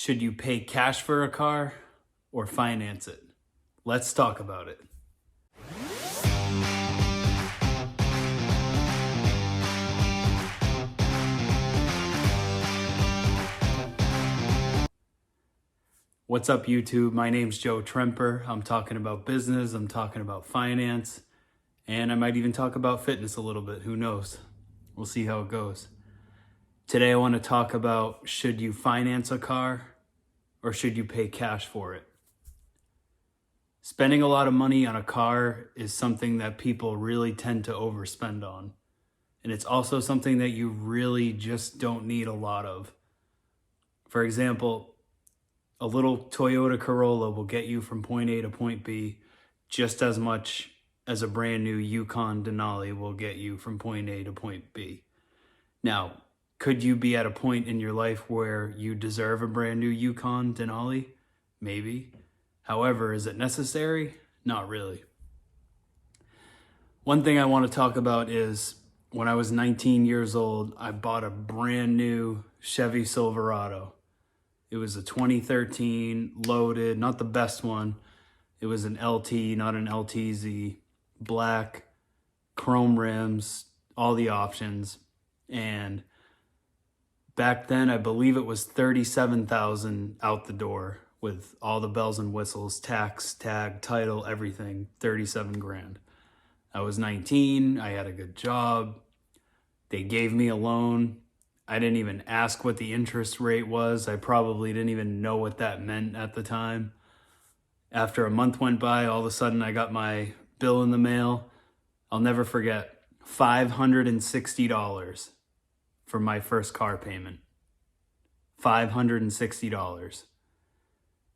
Should you pay cash for a car or finance it? Let's talk about it. What's up, YouTube? My name's Joe Tremper. I'm talking about business, I'm talking about finance, and I might even talk about fitness a little bit. Who knows? We'll see how it goes. Today I want to talk about, should you finance a car or should you pay cash for it? Spending a lot of money on a car is something that people really tend to overspend on. And it's also something that you really just don't need a lot of. For example, a little Toyota Corolla will get you from point A to point B just as much as a brand new Yukon Denali will get you from point A to point B. Now, could you be at a point in your life where you deserve a brand new Yukon Denali? Maybe. However, is it necessary? Not really. One thing I want to talk about is when I was 19 years old, I bought a brand new Chevy Silverado. It was a 2013 loaded, not the best one. It was an LT, not an LTZ, black, chrome rims, all the options. And back then, I believe it was $37,000 out the door with all the bells and whistles, tax, tag, title, everything, 37 grand. I was 19, I had a good job. They gave me a loan. I didn't even ask what the interest rate was. I probably didn't even know what that meant at the time. After a month went by, all of a sudden I got my bill in the mail. I'll never forget, $560 for my first car payment. $560.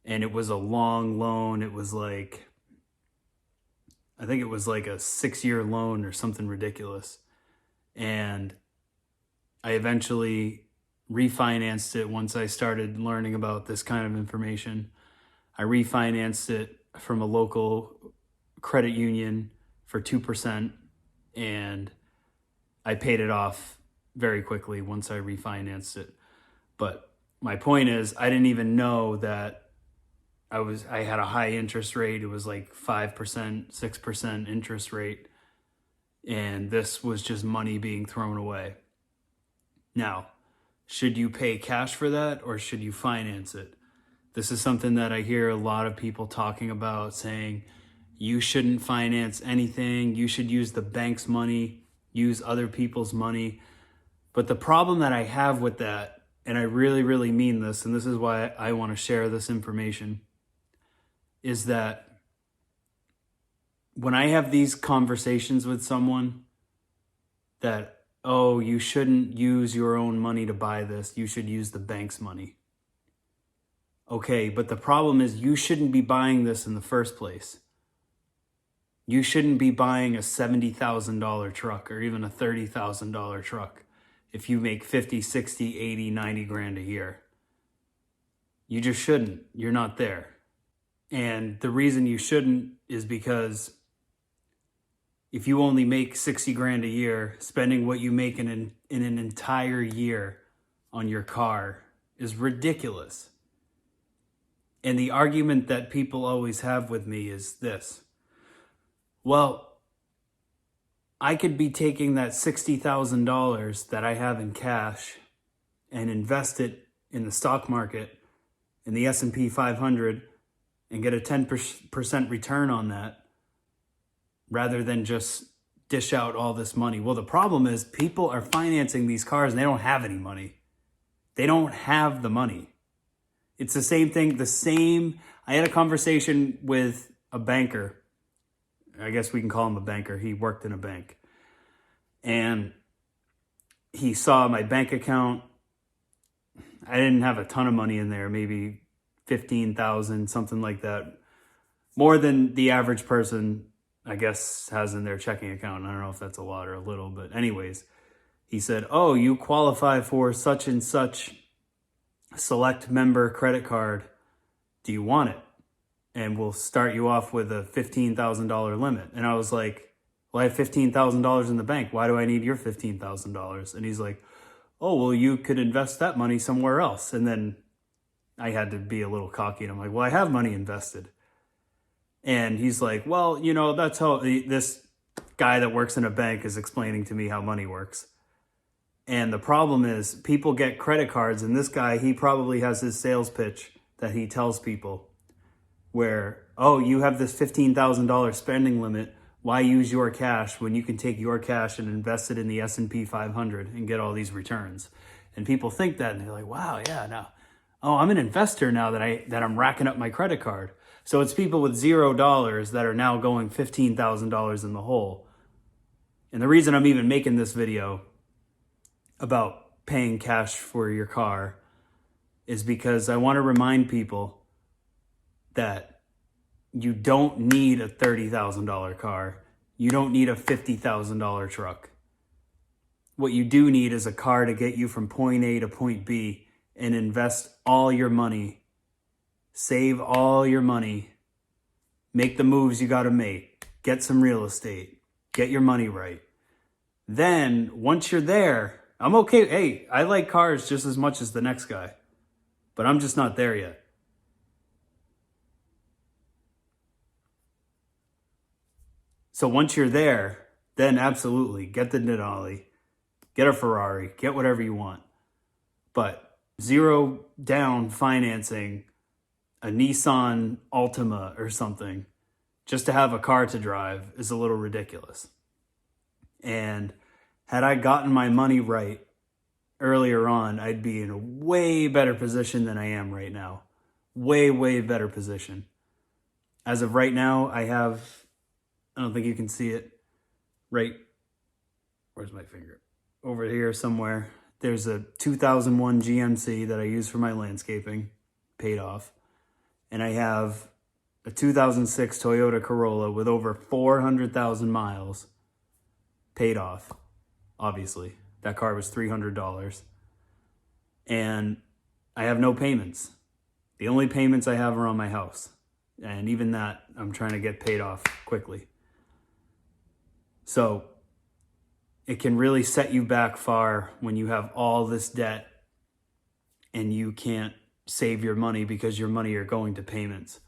And it was a long loan. It was like, I think it was like a 6-year loan or something ridiculous. And I eventually refinanced it once I started learning about this kind of information. I refinanced it from a local credit union for 2%, and I paid it off very quickly once I refinanced it. But my point is, I didn't even know that I had a high interest rate. It was like 5%, 6% interest rate. And this was just money being thrown away. Now, should you pay cash for that or should you finance it? This is something that I hear a lot of people talking about, saying you shouldn't finance anything. You should use the bank's money, use other people's money. But the problem that I have with that, and I really, really mean this, and this is why I want to share this information, is that when I have these conversations with someone that, oh, you shouldn't use your own money to buy this, you should use the bank's money. Okay, but the problem is you shouldn't be buying this in the first place. You shouldn't be buying a $70,000 truck or even a $30,000 truck if you make 50, 60, 80, 90 grand a year. You just shouldn't. You're not there. And the reason you shouldn't is because if you only make 60 grand a year, spending what you make in an entire year on your car is ridiculous. And the argument that people always have with me is this: well, I could be taking that $60,000 that I have in cash and invest it in the stock market, in the S&P 500, and get a 10% return on that, rather than just dish out all this money. Well, the problem is people are financing these cars and they don't have any money. They don't have the money. It's the same thing, I had a conversation with a banker. I guess we can call him a banker. He worked in a bank. And he saw my bank account. I didn't have a ton of money in there, maybe 15,000, something like that. More than the average person, I guess, has in their checking account. I don't know if that's a lot or a little, but anyways, he said, oh, you qualify for such and such select member credit card. Do you want it? And we'll start you off with a $15,000 limit. And I was like, well, I have $15,000 in the bank. Why do I need your $15,000? And he's like, oh, well, you could invest that money somewhere else. And then I had to be a little cocky, and I'm like, well, I have money invested. And he's like, well, you know, that's how this guy that works in a bank is explaining to me how money works. And the problem is people get credit cards, and this guy, he probably has his sales pitch that he tells people where, oh, you have this $15,000 spending limit. Why use your cash when you can take your cash and invest it in the S&P 500 and get all these returns? And people think that, and they're like, wow, yeah, no. Oh, I'm an investor now that I'm racking up my credit card. So it's people with $0 that are now going $15,000 in the hole. And the reason I'm even making this video about paying cash for your car is because I want to remind people that you don't need a $30,000 car. You don't need a $50,000 truck. What you do need is a car to get you from point A to point B, and invest all your money, save all your money, make the moves you got to make, get some real estate, get your money right. Then once you're there, I'm okay. Hey, I like cars just as much as the next guy, but I'm just not there yet. So once you're there, then absolutely get the Denali, get a Ferrari, get whatever you want. But zero down financing a Nissan Altima or something just to have a car to drive is a little ridiculous. And had I gotten my money right earlier on, I'd be in a way better position than I am right now. Way, way better position. As of right now, I don't think you can see it. Right, where's my finger? Over here somewhere. There's a 2001 GMC that I use for my landscaping, paid off. And I have a 2006 Toyota Corolla with over 400,000 miles, paid off, obviously. That car was $300. And I have no payments. The only payments I have are on my house. And even that, I'm trying to get paid off quickly. So it can really set you back far when you have all this debt and you can't save your money because your money are going to payments.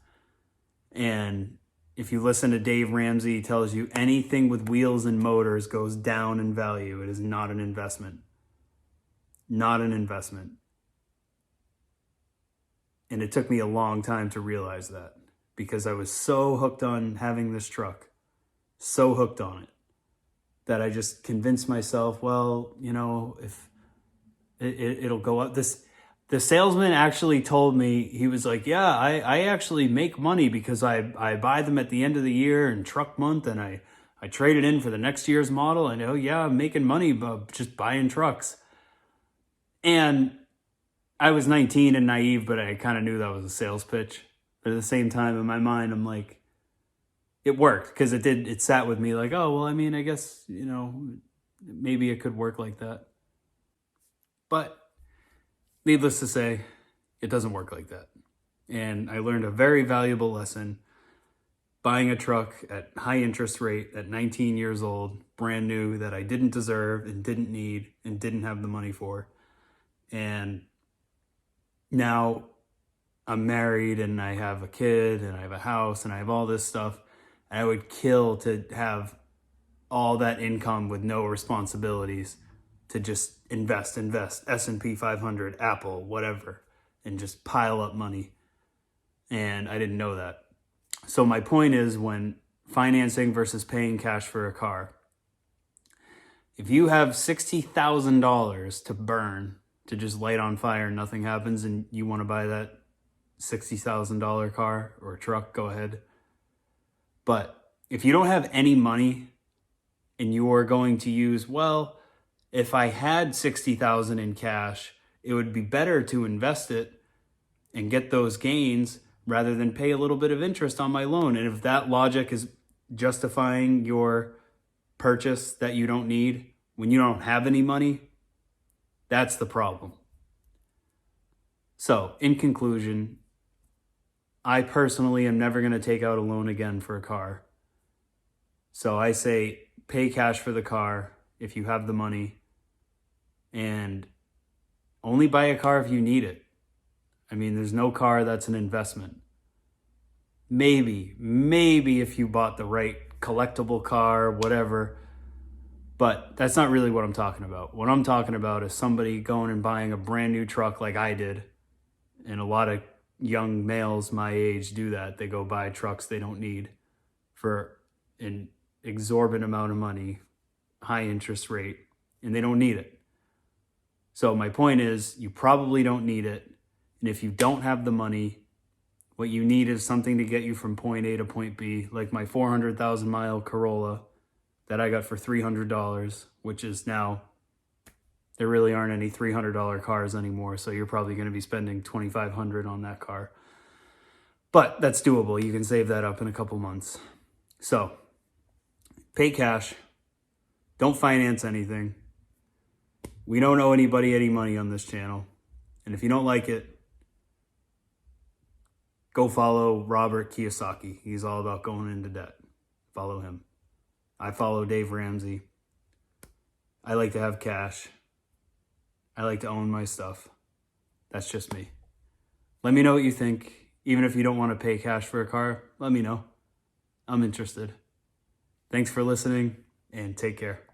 And if you listen to Dave Ramsey, he tells you anything with wheels and motors goes down in value. It is not an investment. Not an investment. And it took me a long time to realize that because I was so hooked on having this truck, so hooked on it, that I just convinced myself, well, you know, if it'll go up. The salesman actually told me, he was like, yeah, I actually make money because I buy them at the end of the year in truck month, and I trade it in for the next year's model. And oh yeah, I'm making money just buying trucks. And I was 19 and naive, but I kind of knew that was a sales pitch. But at the same time, in my mind, I'm like, it worked because it sat with me like, oh, well, I mean, I guess, you know, maybe it could work like that. But needless to say, it doesn't work like that. And I learned a very valuable lesson buying a truck at high interest rate at 19 years old, brand new, that I didn't deserve and didn't need and didn't have the money for. And now I'm married and I have a kid and I have a house and I have all this stuff. And I would kill to have all that income with no responsibilities to just invest, S&P 500, Apple, whatever, and just pile up money. And I didn't know that. So my point is, when financing versus paying cash for a car, if you have $60,000 to burn, to just light on fire and nothing happens, and you want to buy that $60,000 car or truck, go ahead. But if you don't have any money and you are going to use, well, if I had $60,000 in cash, it would be better to invest it and get those gains rather than pay a little bit of interest on my loan. And if that logic is justifying your purchase that you don't need when you don't have any money, that's the problem. So, in conclusion, I personally am never going to take out a loan again for a car. So I say pay cash for the car if you have the money, and only buy a car if you need it. I mean, there's no car that's an investment. Maybe if you bought the right collectible car, whatever. But that's not really what I'm talking about. What I'm talking about is somebody going and buying a brand new truck like I did. And a lot of young males my age do that. They go buy trucks they don't need for an exorbitant amount of money, high interest rate, and they don't need it. So my point is, you probably don't need it. And if you don't have the money, what you need is something to get you from point A to point B, like my 400,000 mile Corolla that I got for $300, which is now, there really aren't any $300 cars anymore. So you're probably going to be spending $2,500 on that car. But that's doable. You can save that up in a couple months. So pay cash. Don't finance anything. We don't owe anybody any money on this channel. And if you don't like it, go follow Robert Kiyosaki. He's all about going into debt. Follow him. I follow Dave Ramsey. I like to have cash. I like to own my stuff. That's just me. Let me know what you think. Even if you don't want to pay cash for a car, let me know. I'm interested. Thanks for listening, and take care.